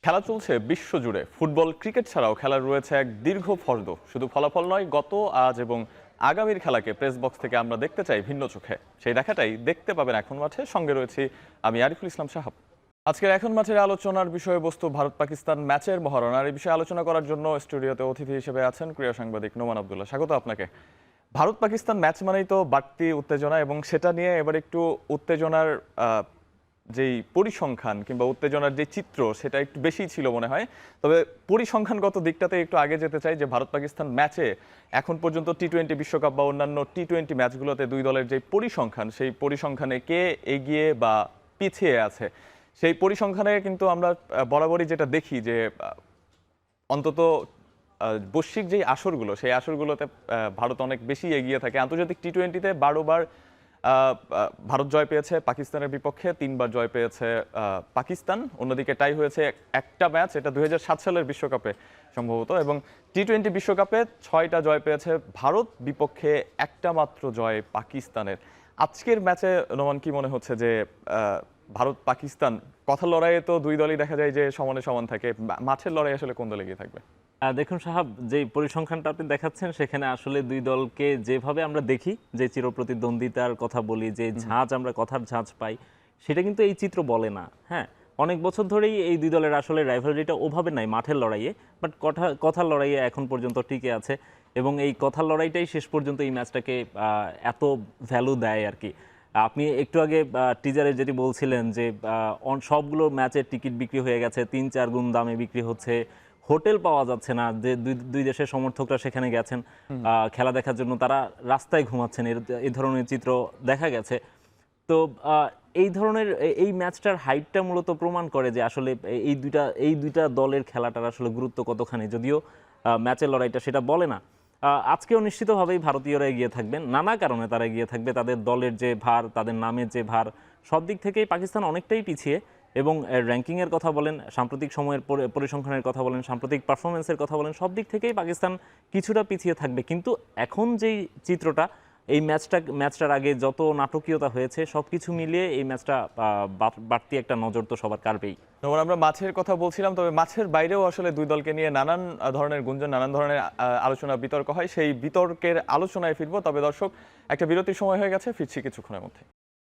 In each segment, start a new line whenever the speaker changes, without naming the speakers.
খেলা চলছে বিশ্বজুড়ে। ফুটবল, ক্রিকেট ছাড়াও খেলার রয়েছে এক দীর্ঘ ফর্দ। শুধু ফলাফল নয়, গত, আজ এবং আগামীর খেলাকে প্রেস বক্স থেকে আমরা দেখতে চাই ভিন্ন চোখে। সেই দেখাটাই দেখতে পাবেন এখন মাঠে। সঙ্গে রয়েছি আমি আরিফুল ইসলাম সাহাব। আজকের এখন মাঠের আলোচনার বিষয়বস্তু ভারত পাকিস্তান ম্যাচের মহারণ। আর এই বিষয়ে আলোচনা করার জন্য স্টুডিওতে অতিথি হিসেবে আছেন ক্রীড়া সাংবাদিক নোমান আব্দুল্লাহ। স্বাগত আপনাকে। ভারত পাকিস্তান ম্যাচ মানেই তো বাড়তি উত্তেজনা, এবং সেটা নিয়ে এবার একটু উত্তেজনার যেই পরিসংখ্যান কিংবা উত্তেজনার যে চিত্র, সেটা একটু বেশিই ছিল মনে হয়। তবে পরিসংখ্যানগত দিকটাতে একটু আগে যেতে চাই যে ভারত পাকিস্তান ম্যাচে এখন পর্যন্ত টি-20 বিশ্বকাপ বা অন্যান্য টি-20 ম্যাচগুলোতে দুই দলের যে পরিসংখ্যান, সেই পরিসংখ্যানে কে এগিয়ে বা পিছিয়ে আছে, সেই পরিসংখ্যানে কিন্তু আমরা বরাবরই যেটা দেখি যে অন্তত বৈশ্বিক যেই আসরগুলো, সেই আসরগুলোতে ভারত অনেক বেশি এগিয়ে থাকে। আন্তর্জাতিক টি-20তে 12 বার ভারত জয় পেয়েছে পাকিস্তানের বিপক্ষে, 3 বার জয় পেয়েছে পাকিস্তান। অন্যদিকে টাই হয়েছে একটা ম্যাচ, এটা 2007 সালের বিশ্বকাপে সম্ভবত। এবং টি-20 বিশ্বকাপে 6টা জয় পেয়েছে ভারত, বিপক্ষে একটা মাত্র জয় পাকিস্তানের। আজকের ম্যাচে নোমান কি মনে হচ্ছে যে ভারত পাকিস্তান কথার লড়াইয়ে তো দুই দলই দেখা যায় যে সমানে সমান থাকে, মাঠের লড়াই আসলে কোন দলে গিয়ে থাকবে?
দেখুন সাহাব, যে পরিসংখ্যানটা আপনি দেখাচ্ছেন সেখানে আসলে দুই দলকে যেভাবে আমরা দেখি, যে চিরপ্রতিদ্বন্দ্বিতার কথা বলি, যে ঝাঁজ আমরা কথার ঝাঁজ পাই, সেটা কিন্তু এই চিত্র বলে না। হ্যাঁ, অনেক বছর ধরেই এই দুই দলের আসলে রাইভালরিটা ওভাবে নাই মাঠের লড়াইয়ে, বাট কথার লড়াইয়ে এখন পর্যন্ত টিকে আছে। এবং এই কথার লড়াইটাই শেষ পর্যন্ত এই ম্যাচটাকে এত ভ্যালু দেয় আর কি। আপনি একটু আগে টিজারে যেটি বলছিলেন যে সবগুলো ম্যাচের টিকিট বিক্রি হয়ে গেছে, 3-4 গুণ দামে বিক্রি হচ্ছে, হোটেল পাওয়া যাচ্ছে না, যে দুই দেশের সমর্থকরা সেখানে গেছেন খেলা দেখার জন্য, তারা রাস্তায় ঘুমাচ্ছেন, এই ধরনের চিত্র দেখা গেছে। তো এই ধরনের এই ম্যাচটার হাইটটা মূলত প্রমাণ করে যে আসলে এই দুইটা দলের খেলাটার আসলে গুরুত্ব কতখানি, যদিও ম্যাচের লড়াইটা সেটা বলে না। আজকেও নিশ্চিতভাবেই ভারতীয়রা এগিয়ে থাকবেন, নানা কারণে তারা এগিয়ে থাকবে। তাদের দলের যে ভার, তাদের নামের যে ভার, সব দিক থেকেই পাকিস্তান অনেকটাই পিছিয়ে। এবং র্যাঙ্কিংয়ের কথা বলেন, সাম্প্রতিক সময়ের পরিসংখ্যানের কথা বলেন, সাম্প্রতিক পারফরমেন্সের কথা বলেন, সব দিক থেকেই পাকিস্তান কিছুটা পিছিয়ে থাকবে। কিন্তু এখন যেই চিত্রটা, এই ম্যাচটার আগে যত নাটকীয়তা হয়েছে, সব কিছু মিলিয়ে এই ম্যাচটা বাড়তি একটা নজর তো সবার কাড়বেই।
যেমন আমরা মাছের কথা বলছিলাম, তবে মাছের বাইরেও আসলে দুই দলকে নিয়ে নানান ধরনের গুঞ্জন, নানান ধরনের আলোচনা, বিতর্ক হয়। সেই বিতর্কের আলোচনায় ফিরবো। তবে দর্শক, একটা বিরতির সময় হয়ে গেছে, ফিরছি কিছুক্ষণের মধ্যে।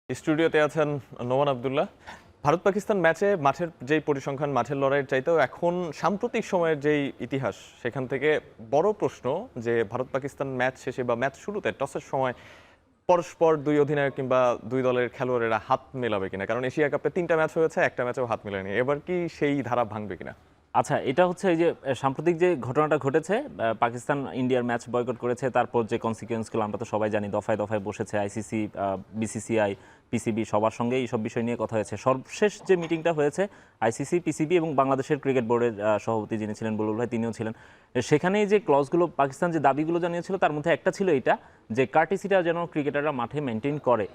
স্টুডিওতে আছেন নোমান আব্দুল্লাহ। ভারত পাকিস্তান ম্যাচে মাঠের যেই পরিসংখ্যান, মাঠের লড়াইয়ের চাইতেও এখন সাম্প্রতিক সময়ের যেই ইতিহাস, সেখান থেকে বড় প্রশ্ন যে ভারত পাকিস্তান ম্যাচ শেষে বা ম্যাচ শুরুতে টসের সময় পরস্পর দুই অধিনায়ক কিংবা দুই দলের খেলোয়াড়েরা হাত মেলাবে কিনা। কারণ এশিয়া কাপে 3টা ম্যাচ হয়েছে, একটা ম্যাচেও হাত মেলায়নি। এবার কি সেই ধারা ভাঙবে কিনা?
আচ্ছা, এটা হচ্ছে এই যে সাম্প্রতিক যে ঘটনাটা ঘটেছে, পাকিস্তান ইন্ডিয়ার ম্যাচ বয়কট করেছে, তারপর যে কনসিকুয়েন্সগুলো আমরা তো সবাই জানি, দফায় দফায় বসেছে আইসিসি, বিসিসিআই, পিসিবি, সবার সঙ্গে এইসব বিষয় নিয়ে কথা হয়েছে। সর্বশেষ যে মিটিংটা হয়েছে আইসিসি, পিসিবি এবং বাংলাদেশের ক্রিকেট বোর্ডের সভাপতি যিনি ছিলেন বুলবুল ভাই, তিনিও ছিলেন। সেখানে যে ক্লজগুলো, পাকিস্তান যে দাবিগুলো জানিয়েছিল, তার মধ্যে একটা ছিল এটা যে কার্টিসিটা যেন ক্রিকেটাররা মাঠে মেনটেন করে,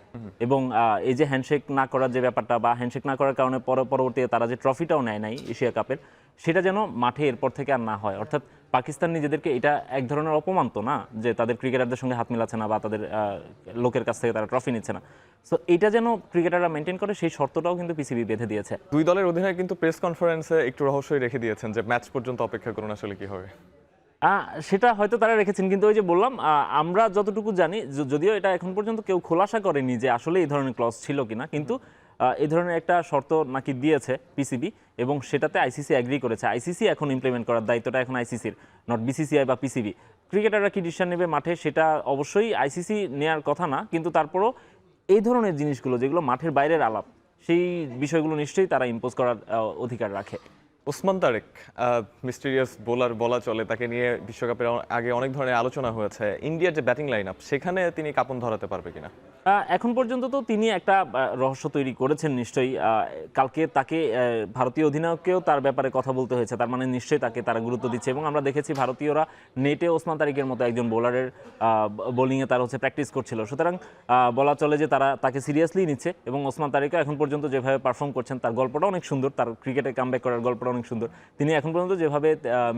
এবং এই যে হ্যান্ডশেক না করার যে ব্যাপারটা, বা হ্যান্ডশেক না করার কারণে পরবর্তীতে তারা যে ট্রফিটাও নেয় নাই এশিয়া কাপের, সেটা যেন মাঠে এরপর থেকে আর না হয়। অর্থাৎ পাকিস্তান নিজেদেরকে, এটা এক ধরনের অপমান তো না, যে তাদের ক্রিকেটারদের সঙ্গে হাত মিলাচ্ছে না বা তাদের লোকের কাছ থেকে তারা ট্রফি নিচ্ছে না। সো এটা যেন ক্রিকেটাররা মেনটেন করে, সেই শর্তটাও কিন্তু পিসিবি বেঁধে দিয়েছে।
দুই দলের অধিনায়ক কিন্তু প্রেস কনফারেন্সে একটু রহস্যই রেখে দিয়েছেন যে ম্যাচ পর্যন্ত অপেক্ষা করুন, আসলে কি হবে।
সেটা হয়তো তারা রেখেছেন, কিন্তু ওই যে বললাম, আমরা যতটুকু জানি, যদিও এটা এখন পর্যন্ত কেউ খোলাসা করেনি যে আসলে এই ধরনের ক্লজ ছিল কিনা, কিন্তু এই ধরনের একটা শর্ত নাকি দিয়েছে পিসিবি, এবং সেটাতে আইসিসি অ্যাগ্রি করেছে। আইসিসি এখন ইমপ্লিমেন্ট করার দায়িত্বটা এখন আইসিসির, নট বিসিসিআই বা পিসিবি। ক্রিকেটাররা কি ডিসিশন নেবে মাঠে, সেটা অবশ্যই আইসিসি নেওয়ার কথা না, কিন্তু তারপরও এই ধরনের জিনিসগুলো যেগুলো মাঠের বাইরের আলাপ, সেই বিষয়গুলো নিশ্চয়ই তারা ইম্পোজ করার অধিকার রাখে।
ওসমান তারেক মিস্টিরিয়াস বোলার বলা চলে, তাকে নিয়ে বিশ্বকাপের আগে অনেক ধরনের আলোচনা হয়েছে। ইন্ডিয়ার যে ব্যাটিং লাইন আপ, সেখানে তিনি কাঁপন ধরাতে পারবে কিনা?
এখন পর্যন্ত তো তিনি একটা রহস্য তৈরি করেছেন নিশ্চয়ই। কালকে তাকে ভারতীয় অধিনায়ককেও তার ব্যাপারে কথা বলতে হয়েছে, তার মানে নিশ্চয়ই তাকে তারা গুরুত্ব দিচ্ছে। এবং আমরা দেখেছি ভারতীয়রা নেটে ওসমান তারিকের মতো একজন বোলারের বোলিংয়ে তারা প্র্যাকটিস করছিল। সুতরাং বলা চলে যে তারা তাকে সিরিয়াসলি নিচ্ছে, এবং ওসমান তারিকও এখন পর্যন্ত যেভাবে পারফর্ম করছেন, তার গল্পটা অনেক সুন্দর, তার ক্রিকেটে কামব্যাক করার গল্পটা অনেক অনেক সুন্দর। তিনি এখন পর্যন্ত যেভাবে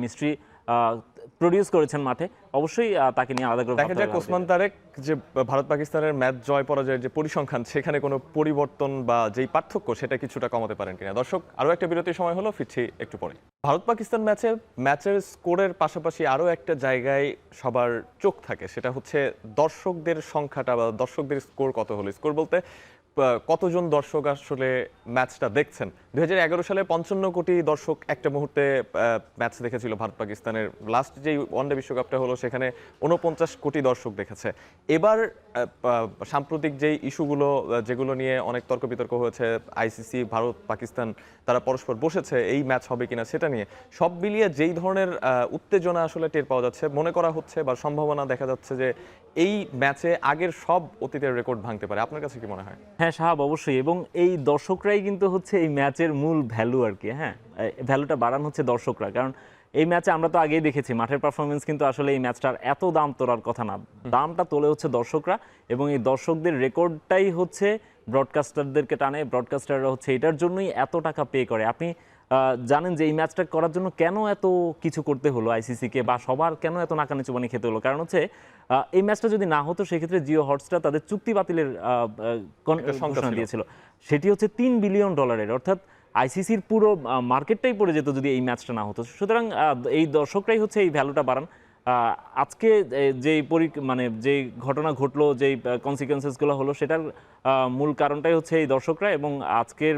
মিস্ট্রি প্রডিউস করেছেন মাঠে, অবশ্যই তাকে নিয়ে আলাদা করে
দেখা যাক ওসমান তারেক যে ভারত পাকিস্তানের ম্যাচ জয় পরাজয়ের যে পরিসংখ্যান সেখানে কোনো পরিবর্তন বা যেই পার্থক্য সেটা কিছুটা কমাতে পারেন কিনা। দর্শক, আরও একটা বিরতির সময় হলো, ফিরছি একটু পরে। ভারত পাকিস্তান ম্যাচের স্কোরের পাশাপাশি আরও একটা জায়গায় সবার চোখ থাকে, সেটা হচ্ছে দর্শকদের সংখ্যাটা বা দর্শকদের স্কোর কত হলো। স্কোর বলতে কতজন দর্শক আসলে ম্যাচটা দেখছেন। 2011 সালে 55 কোটি দর্শক একটা মুহূর্তে ম্যাচ দেখেছিল ভারত পাকিস্তানের। লাস্ট যেই ওয়ানডে বিশ্বকাপটা হলো সেখানে 49 কোটি দর্শক দেখেছে। এবার সাম্প্রতিক যেই ইস্যুগুলো যেগুলো নিয়ে অনেক তর্ক বিতর্ক হয়েছে, আইসিসি, ভারত, পাকিস্তান তারা পরস্পর বসেছে এই ম্যাচ হবে কিনা সেটা নিয়ে, সব মিলিয়ে যেই ধরনের উত্তেজনা আসলে টের পাওয়া যাচ্ছে, মনে করা হচ্ছে বা সম্ভাবনা দেখা যাচ্ছে যে এই ম্যাচে আগের সব অতীতের রেকর্ড ভাঙতে পারে। আপনার কাছে কি মনে হয়?
হ্যাঁ সাহাব, অবশ্যই। এবং এই দর্শকরাই কিন্তু হচ্ছে এই ম্যাচের মূল ভ্যালু আর কি। হ্যাঁ, ভ্যালুটা বাড়ানো হচ্ছে দর্শকরা, কারণ এই ম্যাচে আমরা তো আগেই দেখেছি মাঠের পারফরমেন্স কিন্তু আসলে এই ম্যাচটার এত দাম তোলার কথা না, দামটা তোলে হচ্ছে দর্শকরা। এবং এই দর্শকদের রেকর্ডটাই হচ্ছে ব্রডকাস্টারদেরকে টানে, ব্রডকাস্টাররা হচ্ছে এটার জন্যই এত টাকা পে করে। আপনি জানেন যে এই ম্যাচটা করার জন্য কেন এত কিছু করতে হলো আইসিসিকে, বা সবার কেন এত নাকানি চুবানি খেতে হলো? কারণ হচ্ছে এই ম্যাচটা যদি না হতো সেক্ষেত্রে জিও হটস্টার তাদের চুক্তি বাতিলের ঘোষণা দিয়েছিল, সেটি হচ্ছে $3 বিলিয়ন। অর্থাৎ আইসিসির পুরো মার্কেটটাই পড়ে যেত যদি এই ম্যাচটা না হতো। সুতরাং এই দর্শকরাই হচ্ছে এই ভ্যালুটা বাড়ান। আজকে যে ঘটনা ঘটলো, যেই কনসিকুয়েন্সেসগুলো হলো, সেটার মূল কারণটাই হচ্ছে এই দর্শকরা। এবং আজকের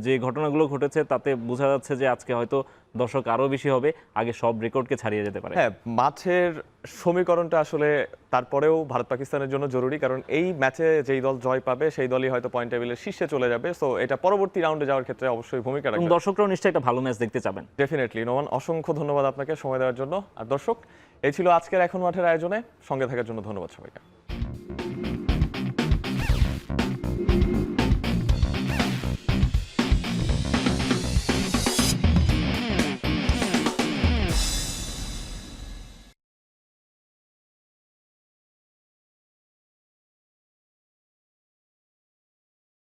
যে ঘটনাগুলো ঘটেছে তাতে বোঝা যাচ্ছে যে আজকে হয়তো দর্শক আরও বেশি হবে, আগে সব রেকর্ডকে ছাড়িয়ে যেতে পারে।
হ্যাঁ, মাঠের সমীকরণটা আসলে তারপরেও ভারত পাকিস্তানের জন্য জরুরি, কারণ এই ম্যাচে যেই দল জয় পাবে সেই দলই হয়তো পয়েন্ট টেবিলের শীর্ষে চলে যাবে। সো এটা পরবর্তী রাউন্ডে যাওয়ার ক্ষেত্রে অবশ্যই ভূমিকা
এবং
রাখবে।
দর্শকরাও নিশ্চয়ই একটা ভালো ম্যাচ দেখতে চাবেন।
ডেফিনেটলি নোমান, অসংখ্য ধন্যবাদ আপনাকে সময় দেওয়ার জন্য। আর দর্শক, এই ছিল আজকের এখন মাঠের আয়োজনে, সঙ্গে থাকার জন্য ধন্যবাদ সবাইকে।